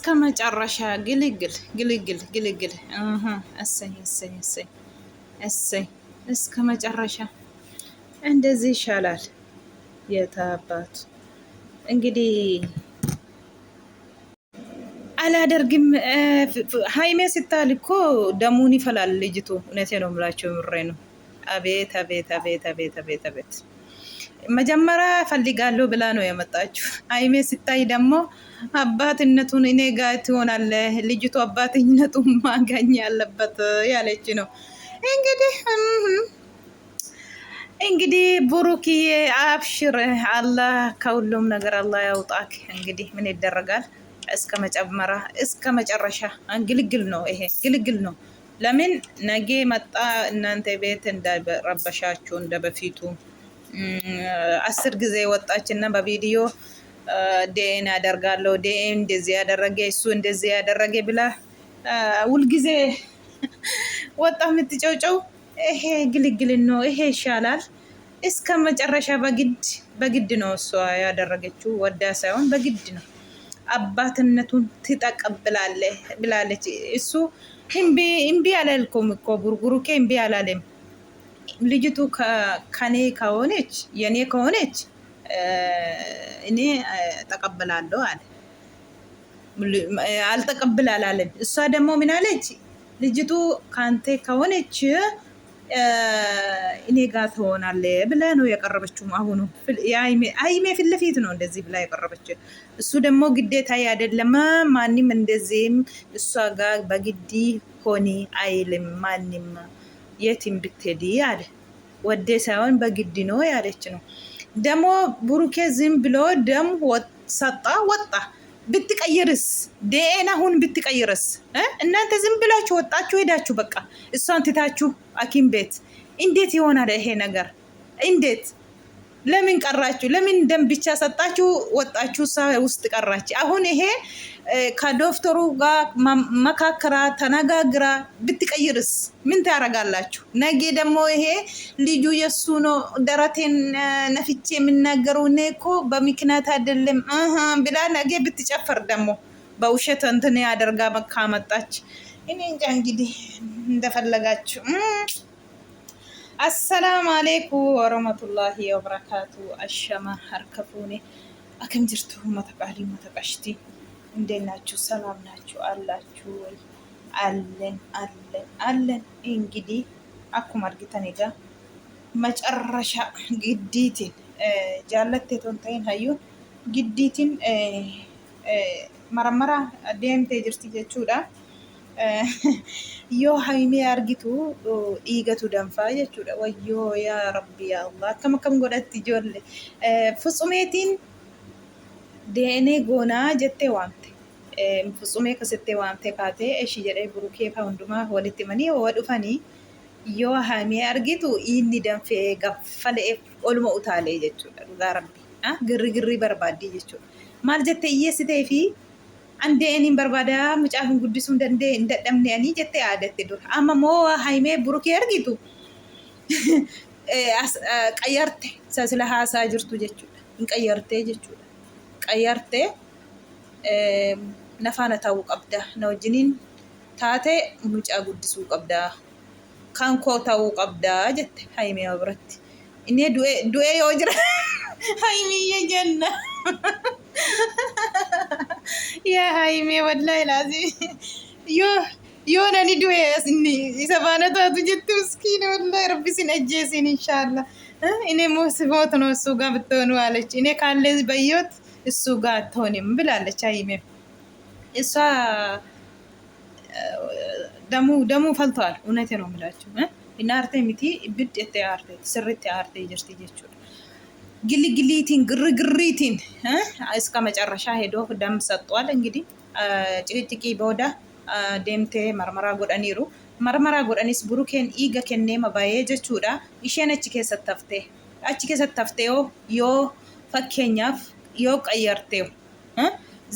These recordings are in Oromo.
እስከ መጨረሻ ግልግል ግልግል ግልግል። እሰይ እሰይ እሰይ እሰይ። እስከ መጨረሻ እንደዚህ ይሻላል። የታባቱ እንግዲህ አላደርግም። ሀይሜ ስታል እኮ ደሙን ይፈላል ልጅቱ። እውነቴ ነው የምላቸው፣ ምሬ ነው። አቤት አቤት አቤት አቤት አቤት አቤት። መጀመሪያ ፈልጋለሁ ብላ ነው የመጣችው። ሀይሜ ስታይ ደግሞ አባትነቱን እኔ ጋር ትሆናለህ፣ ልጅቱ አባትነቱን ማገኝ ያለበት ያለች ነው። እንግዲህ ብሩክዬ አብሽር፣ አላህ ከሁሉም ነገር አላህ ያውጣክ። እንግዲህ ምን ይደረጋል። እስከ መጨረሻ ግልግል ነው ይሄ፣ ግልግል ነው። ለምን ነገ መጣ እናንተ ቤት እንዳረበሻችሁ እንደ በፊቱ 10 ጊዜ ወጣችና በቪዲዮ ዴን ያደርጋለሁ ዴን እንደዚህ ያደረገ እሱ እንደዚህ ያደረገ ብላ ሁልጊዜ ወጣ የምትጨውጨው። ይሄ ግልግል ነው። ይሄ ይሻላል። እስከ መጨረሻ በግድ ነው እሷ ያደረገችው፣ ወዳ ሳይሆን በግድ ነው። አባትነቱን ትተቀብላለህ ብላለች። እሱ እምቢ አላልኩም እኮ ብሩኬ እምቢ አላለም። ልጅቱ ከኔ ከሆነች የኔ ከሆነች እኔ ተቀበላለሁ አለ። አልተቀበል አላለም። እሷ ደግሞ ምን አለች? ልጅቱ ካንተ ከሆነች እኔ ጋር ትሆናለህ ብላ ነው የቀረበችው። አሁኑ አይሜ ፊት ለፊት ነው እንደዚህ ብላ የቀረበችው። እሱ ደግሞ ግዴታ አይደለም ማንም እንደዚህም እሷ ጋር በግዲ ሆኒ አይልም ማንም የትም ብትሄዲ አለ። ወደ ሳይሆን በግዲ ነው ያለች ነው። ደግሞ ብሩኬ ዝም ብሎ ደም ሰጣ ወጣ። ብትቀይርስ ዴኤን አሁን ብትቀይርስ? እናንተ ዝም ብላችሁ ወጣችሁ ሄዳችሁ በቃ እሷን ትታችሁ ሐኪም ቤት እንዴት ይሆናል ይሄ ነገር? እንዴት ለምን ቀራችሁ? ለምን ደም ብቻ ሰጣችሁ ወጣችሁ ውስጥ ቀራች? አሁን ይሄ ከዶክተሩ ጋር መካከራ ተነጋግራ ብትቀይርስ ምን ታረጋላችሁ? ነገ ደግሞ ይሄ ልጁ የሱ ነው ደረቴን ነፍቼ የምናገረው እኔ እኮ በምክንያት አይደለም ብላ ነገ ብትጨፈር ደግሞ በውሸት እንትን ያደርጋ ካመጣች እኔ እንጃ። እንግዲህ እንደፈለጋችሁ። አሰላም አሌይኩም ወረህመቱላሂ ወበረካቱ። አሸማ ሀርከፉኔ አከም ጅርቱ መተቃሊ መተቃሽቲ እንዴት ናችሁ? ሰላም ናችሁ አላችሁ ወይ? አለን አለን አለን። እንግዲህ አኩም አርጊተን ጋ መጨረሻ ግዲትን ጃለቴ ቶንታይን ሀዩ ግዲትን መረመራ deemtee jirti jechuudha. Yoo haimee argitu dhiigatu danfaa jechuudha. Wayyoo yaa rabbi yaa Allah, akkam godhatti ijoollee ፍጹሜtiin deene goonaa jettee waamte. Futsumee akkasitti waamte kaatee ishii jedhee burukee faa hundumaa walitti himanii waa dhufanii yoo haimee argitu inni danfee gaffalee oluma utaalee jechuudha. Dhugaa rabbi girri barbaaddii jechuudha. Maal jettee hiyyeessitee fi አንዴን በርባዳ ሙጫፍን ጉዲሱ እንደደምኔ አኒ ጀቴ አደት ዱር አማሞ ሃይሜ ብሩክ ያርጊቱ ቀየርቴ ስለ ሀሳ ጅርቱ ጀቹ እንቀየርቴ ጀቹ ቀየርቴ ነፋነ ታው ቀብዳ ነው ጅኒን ታቴ ሙጫ ጉዲሱ ቀብዳ ካንኮ ታው ቀብዳ ጀቴ ሃይሜ አብረት እኔ ዱኤ ወጅራ ሃይሜ የጀና ያ ሃይሜ ወላሂ ላዚ የሆነኒ ዱኤ እስኒ ሰባነታቱ ጀት ምስኪን ወላሂ ረቢ ሲነጀሲን ኢንሻአላህ እኔ ሞት ነው እሱ ጋር ብትሆኑ አለች። እኔ ካለ በየወት እሱ ጋር አትሆንም ብላለች ሃይሜ። እሷ ደሙ ፈልቷል። እውነቴ ነው የምላችሁ እናርቴ ሚቲ ብድ የተያርቴ ስርት ያርቴ ጀርት ጀቹ ግልግሊቲን ግርግሪቲን እስከ መጨረሻ ሄዶ ደም ሰጥቷል። እንግዲህ ጭቅጭቂ በወዳ ደምቴ መርመራ ጎዳኒሩ መርመራ ጎዳኒስ ብሩኬን ኢገ ከኔ ማባዬ ጀቹዳ ኢሸን እቺ ከሰተፍቴው ዮ ፈከኛፍ ዮ ቀየርቴው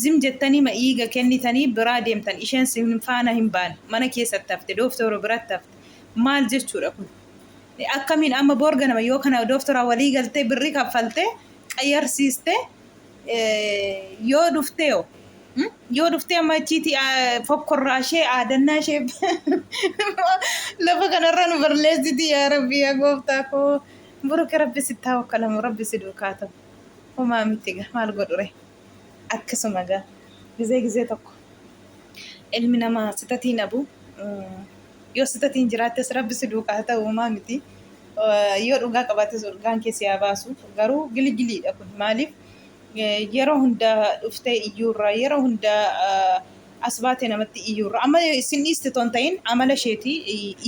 ዝም ጀተኒ ማኢገ ከኒተኒ ብራ ደምተን ኢሸን ሲንፋና ሂምባን ማነ ከሰተፍቴ ዶክተሩ ብራተፍቴ ማል ጀቹዳ ኩን akkamiin amma boorganama yoo kana dooftora walii galtee birrii kaffaltee qayyarsiiste yoo dhuftee yoo dhuftee amma achiiti fokkorraa ishee aadannaa ishee lafa kanarra nu barleessiti yaa rabbi yaa gooftaa koo buruka rabbi sitti haa wakkalamu rabbi si duukaa ta'u homaa miti gaa maal godhure akkasuma gaa gizee tokko ilmi namaa sitatiin abu yoo sitatiin jiraattes rabbi si duukaa ta'u homaa miti yoo dhugaa qabaates dhugaan keessi haa baasu garuu giligiliidha kun maaliif yeroo hunda dhuftee iyyuurra yeroo hunda as baatee namatti iyyuurra amma isin dhiisti ton ta'in amala isheeti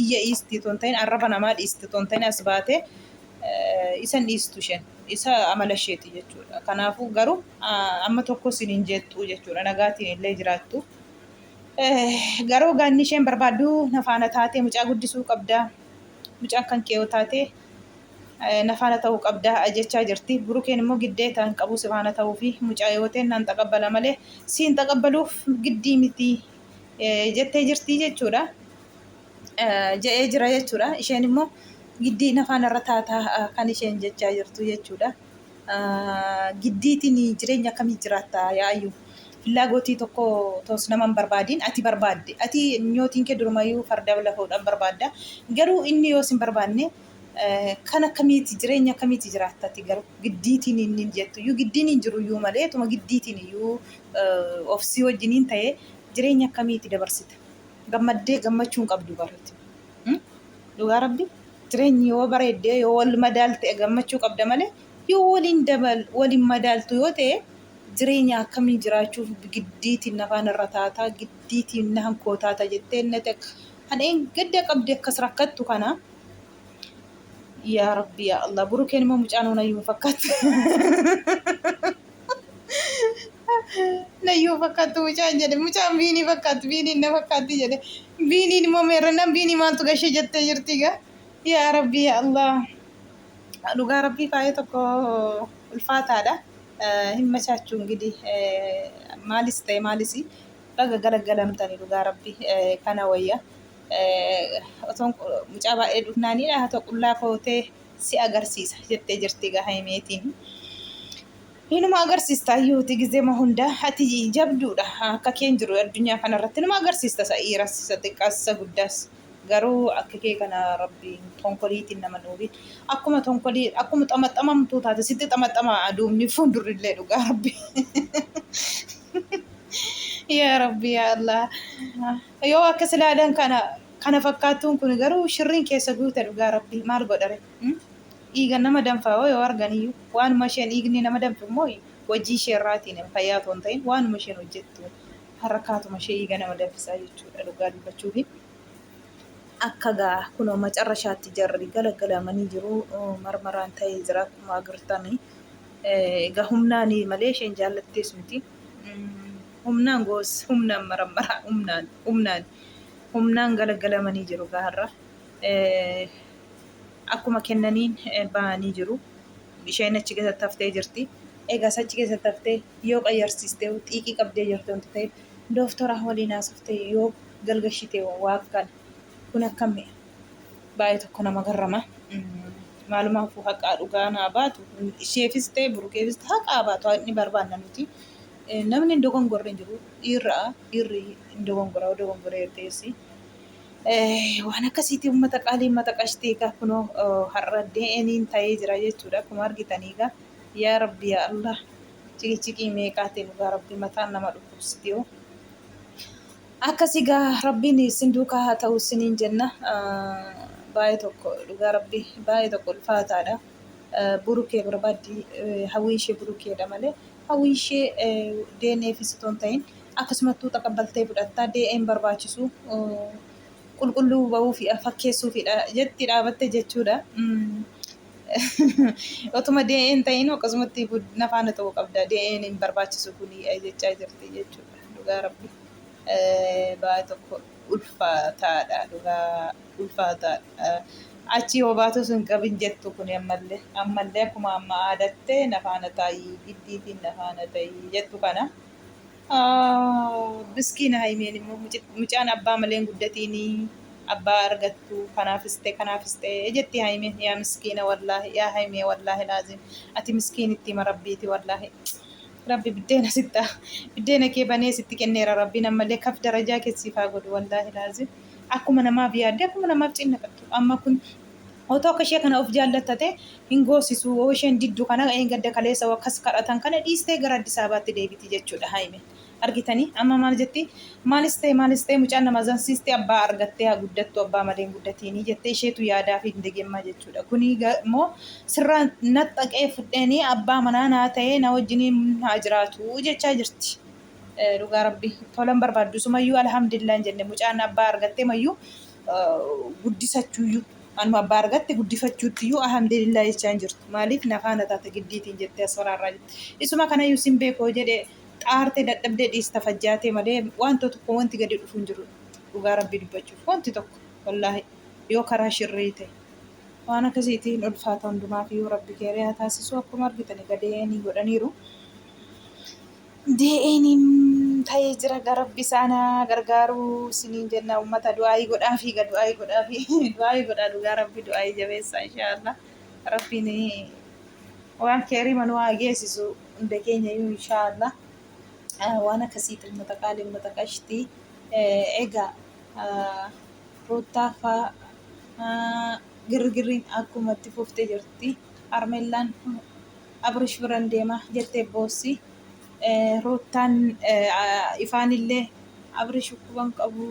iyya dhiisti ton ta'in arraba namaa dhiisti ton ta'in as baatee isan dhiistu isheen isa amala isheeti jechuudha kanaafuu garuu amma tokko isin hin jettu jechuudha nagaatiin illee jiraattu garuu gaanni isheen barbaaddu nafaana taatee mucaa guddisuu qabdaa mucaan kan kee yoo taatee nafaana ta'uu qabdaa jechaa jirti burukeen immoo giddee ta'an qabu sifaana ta'uu fi mucaa yoo ta'e naan taqabbala malee siin taqabbaluuf giddii miti jettee jirti jechuudha je'ee jira jechuudha isheen immoo giddii nafaana irra taataa kan isheen jechaa jirtu jechuudha giddiitiin jireenya akkamii jiraatta yaa'ayyuu filaagotii tokko tos naman barbaadin ati barbaadde ati nyootiin kee durumayyuu farda lafuudhaan barbaadda garuu inni yoo sin barbaanne kan akkamiiti jireenya akkamiiti jiraattati garuu giddiitiin inni jettu iyyuu giddiin hin jiru iyyuu malee tuma giddiitiin iyyuu ofsii wajjiniin ta'ee jireenya akkamiiti dabarsita gammaddee gammachuun qabdu barreeti dhugaa rabbi jireenyi yoo bareeddee yoo wal madaalte gammachuu qabda malee yoo waliin madaaltu yoo ta'e jireenya akkamiin jiraachuuf giddiitiin nafaan irra taataa giddiitiin na hankoo taata jettee nate haneen gadda qabde akkas rakkattu kana yaa rabbi yaa Allah burukeen immoo mucaan nayyuu fakkaatti nayyuu fakkaattu mucaan jedhe mucaan biinii fakkaatti biiniin na fakkaatti jedhe biiniin immoo meerranaan biinii maaltu gashee jettee jirti gaa yaa rabbi yaa Allah dhugaa rabbii faayee tokko ulfaataadha hin machaachuu ingidiህ maalis ta'e maalisi baga galagalamtanii dhugaa rabbi kana wayya otoon mucaa baay'ee dhufnaaniidha haa ta'u qullaa kootee si agarsiisa jettee jirti gaa himeetiin inuma agarsiista iyyuuti gizeema hunda ati jabduudha akka keen jiru addunyaa kanarratti inuma agarsiista isa dhiiras isa xiqqaas isa guddaas garuu akka kee kana rabbiin tonkoliitiin nama nuufi akkuma tonkolii akkuma xamaxamamtuu taate sitti xamaxama aduumni fuuldurrillee dhugaa rabbi yaa rabbi yaa Allah yoo akka silaadan kana fakkaattuun kun garuu shirriin keessa guute dhugaa rabbi maal godhare dhiiga nama danfaa yoo arganiyyuu waanuma isheen dhiigni nama danfu immoo wajjii ishee irraatiin fayyaa toon ta'in waanuma isheen hojjettu harakaatuma ishee dhiiga nama danfisaa jechuudha dhugaa dubbachuufi akka gaa kunoo macarrashaatti jarri galagalamanii jiru marmaraan ta'ee jira akkuma agartanii egaa humnaanii malee isheen jaallattees miti humnaan goos humnaan marmaraa humnaan galagalamanii jiru gaarra akkuma kennaniin bahanii jiru isheen achi keessatti haftee jirti egaa achi keessatti haftee yoo qayyarsiistee xiiqii qabdee jirtu wanti ta'eef dooftora waliin haasoftee yoo galgashitee waa kana kun akkami baay'ee tokko nama garrama maalumaafuu haqaa dhugaa naa baatu isheefis ta'e burukeefis haqaa baatu inni barbaanna nuti namni hin dogongorre hin jiru dhiirri hin dogongoree teessi waan akkasiitii uummata qaalii uummata qashtee egaa kunoo har'a dee'eniin ta'ee jira jechuudha akkuma argitanii egaa yaa rabbi yaa Allah ciqiciqii meeqaatiin dhugaa rabbi mataan nama dhukkubsiti yoo akkasii gaa rabbiin isin duukaa haa ta'u isiniin jenna baay'ee tokko dhugaa rabbi baay'ee tokko ulfaataadha burukee barbaaddi hawwii ishee burukeedha malee hawwii ishee deeneefis otoo hin ta'in akkasumattuu taqabbaltee fudhattaa dee'een barbaachisu qulqulluu bahuu fi fakkeessuufidha jetti dhaabatte jechuudha. Otuma dee'een ta'in akkasumatti nafaana ta'uu qabda dee'een hin barbaachisu kuni jechaa jirti jechuudha dhugaa rabbi. Baay'ee tokko ulfaataadha dhugaa ulfaataadha achi yoo baatu sun qabin jettu kun ammallee akkuma amma aadattee nafaana taa'ii giddiitiin nafaana ta'ii jettu kana biskiina haimeen immoo mucaan abbaa malee guddatiini abbaa argattu kanaafis ta'e jetti haimeen yaa miskiina wallaahi yaa haimee wallaahi laazim ati miskiinitti marabbiiti wallaahi rabbi biddeena sitta biddeena kee banee sitti kenneera rabbiin ammallee kaf darajaa keessiifaa godhu wallaahi laazim akkuma namaaf yaadde akkuma namaaf cinnaqattu amma kun otoo akka ishee kana of jaallattate hin goosisu yoo isheen diddu kana gadda kaleessa akkas kadhatan kana dhiistee gara Addis Ababaatti deebiti jechuudha haime argitanii amma maal jetti maalis ta'e mucaan nama zansiistee abbaa argattee haa guddattu abbaa malee hin guddatiinii jettee isheetu yaadaa fi hin degemmaa jechuudha kuni immoo sirraan naxxaqee fudheenii abbaa manaa naa ta'ee na wajjiniin haa jiraatu jechaa jirti. Dhugaa rabbi tolan barbaaddu sumayyuu alhamdulillah jenne mucaan abbaa argattee mayyuu guddisachuuyyuu anuma abbaa argatte guddifachuuttiyuu alhamdulillah jechaa jirtu maaliif nafaana taate giddiitiin jettee asfaraarraa jirti isuma kanayyuu sin beekoo jedhee xaarte dadhabdee dhiista fajjaatee malee wantoota tokko wanti gadi dhufu hin jiru dhugaa rabbi dubbachuuf wanti tokko wallaahi yoo karaa shirrii ta'e waan akkasiitiin ulfaata hundumaaf yoo rabbi keeree haa taasisu akkuma argitani gadeeni godhaniiru. Dee'eenim ta'ee jira garabbi sana gargaaruu siniin jenna ummata du'aayii godhaafi du'aayii godhaa dhugaa rabbi du'aayii jabeessa inshaallah rabbiin waan keerii manuu haa geessisu hunda keenya iyyuu inshaallah waan akkasiitiin ummata qaalii ummata qashtii egaa roottaafaa girgirriin akkuma itti fuftee jirti armeellaan abrish biran deema jettee boossi. Roottaan ifaanillee abrish ukkuban qabu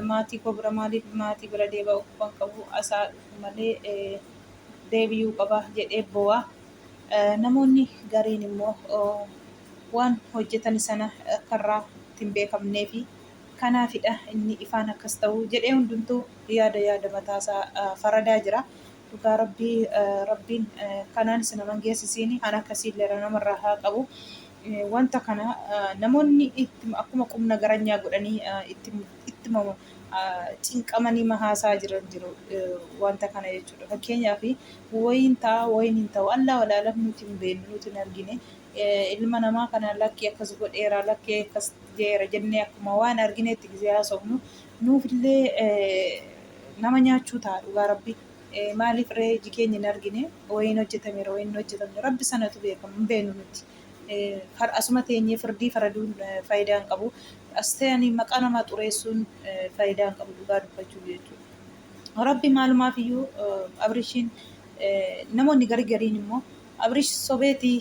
maatii koo bira maaliif maatii bira deebi'aa ukkuban qabu asaa dhufu malee deebi'uu qaba jedhee bo'aa namoonni gariin immoo waan hojjetan sana karraa ittiin beekamnee fi kanaafidha inni ifaan akkas ta'u jedhee hundumtuu yaada mataasaa faradaa jira. Dhugaa rabbiin kanaanis naman geessisiin kan akkasiillee namarraa haa qabu wanta kana namoonni akkuma qubna garanyaa godhanii itti cinqamanii mahaasaa jiran jiru wanta kana jechuudha fakkeenyaaf wayiin ta'a wayiin hin ta'u allaa walaalam nuti hin beeknu nuti hin argine ilma namaa kana lakkii akkas godheera lakkii akkas jeera jennee akkuma waan argineetti gisee haasofnu nuufillee nama nyaachuu ta'a dhugaa rabbii. Maaliif reeji keenya hin argine wayiin hojjetameera wayiin hin hojjetamne rabbi sanatu beekamu hin beeknu nuti asuma teenyee firdii faraduun faayidaa hin qabu as ta'anii maqaa namaa xureessuun faayidaa hin qabu dhugaa dubbachuu jechuudha. Rabbi maalumaaf iyyuu abrishiin namoonni gariin immoo abrish sobeetii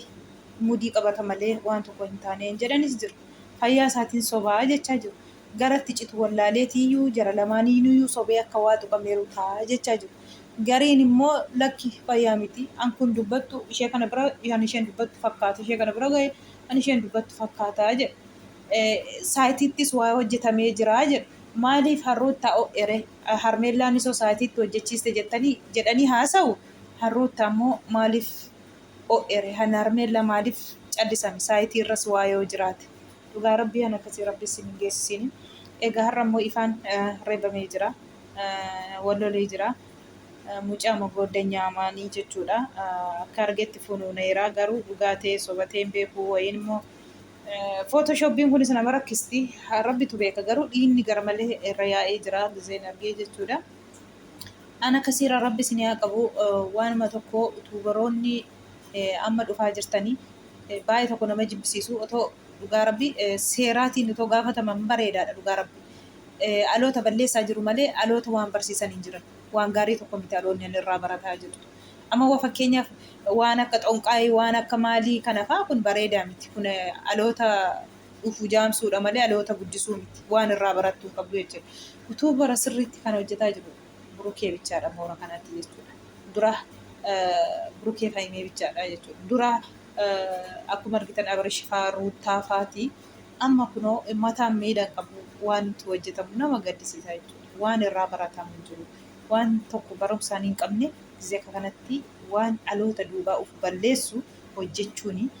mudii qabata malee waan tokko hin taaneen jedhanis jiru fayyaa isaatiin sobaa jechaa jiru garatti citu wallaaleetiyyuu jara lamaaniiyyuu sobee akka waa tuqameeru ta'a jechaa jiru. Gariin immoo lakki fayyaa miti an kun dubbattu ishee kana bira kan isheen dubbattu fakkaata ishee kana bira ga'e kan isheen dubbattu fakkaataa jedha saayitiittis waa hojjetamee jira jedha maaliif harroota o'ere harmeellaan isoo saayitiitti hojjechiiste jedhanii haasa'u harroota immoo maaliif o'ere han harmeella maaliif callisame saayitii irras waa yoo jiraate dhugaa rabbii kan akkasii rabbi isin hin geessisiin egaa har'a immoo ifaan reebamee jira wallolee jira. Mucaa magoodda nyaamaanii jechuudha. Akka argetti funuuneera garuu dhugaatee sobateen beekuu wayiin immoo footoshooppiin kunis nama rakkisti. Rabbitu beeka garuu dhiinni garmalee irra yaa'ee jira gizeen argee jechuudha. Ana akkasiirra rabbi isin haa qabu waanuma tokko tuubaroonni amma dhufaa jirtanii baay'ee tokko nama jibbisiisu otoo dhugaa rabbi seeraatiin otoo gaafataman bareedaadha dhugaa rabbi. Aloota balleessaa jiru malee aloota waan barsiisan hin jiran. Waan gaarii tokko miti aloonni irraa barataa jiru. Amma waa fakkeenyaaf waan akka xonqaayii waan akka maalii kana fa'aa kun bareedaa miti. Kun aloota dhufu jaamsuudha malee aloota guddisuu miti. Waan irraa barattuu qabdu jechuudha. Utuu bara sirriitti kan hojjetaa jiru burukee bichaadha moora kanatti jechuudha. Dura burukee faayimee bichaadha jechuudha. Dura akkuma argitan abrish fa'aa ruuttaa fa'aati. Amma kunoo mataan miidhaan qabu waan itti hojjetamu nama gaddisiisaa jechuudha. Waan irraa baratamu jiru. Waan tokko barumsaan hin qabne gisee kanatti waan aloota duubaa uf balleessu hojjechuun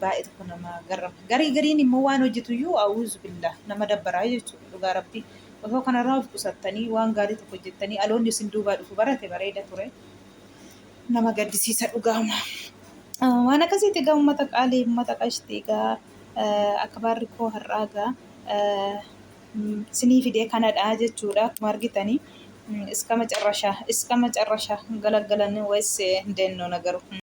baay'ee tokko nama garrama. Gariin immoo waan hojjetu iyyuu awuuzu billah nama dabbaraa jechuudha dhugaa rabbii. Osoo kanarraa of qusattanii waan gaarii tokko hojjettanii aloonni isin duubaa dhufu barate bareeda ture. Nama gaddisiisa dhugaama. Waan akkasiitti egaa uummata qaalii uummata qashtii egaa akka baarri koo har'aa egaa sinii fidee kanadha jechuudha akkuma argitanii. እስከ መጨረሻ ገለገለን ወይስ እንዴት ነው ነገሩ?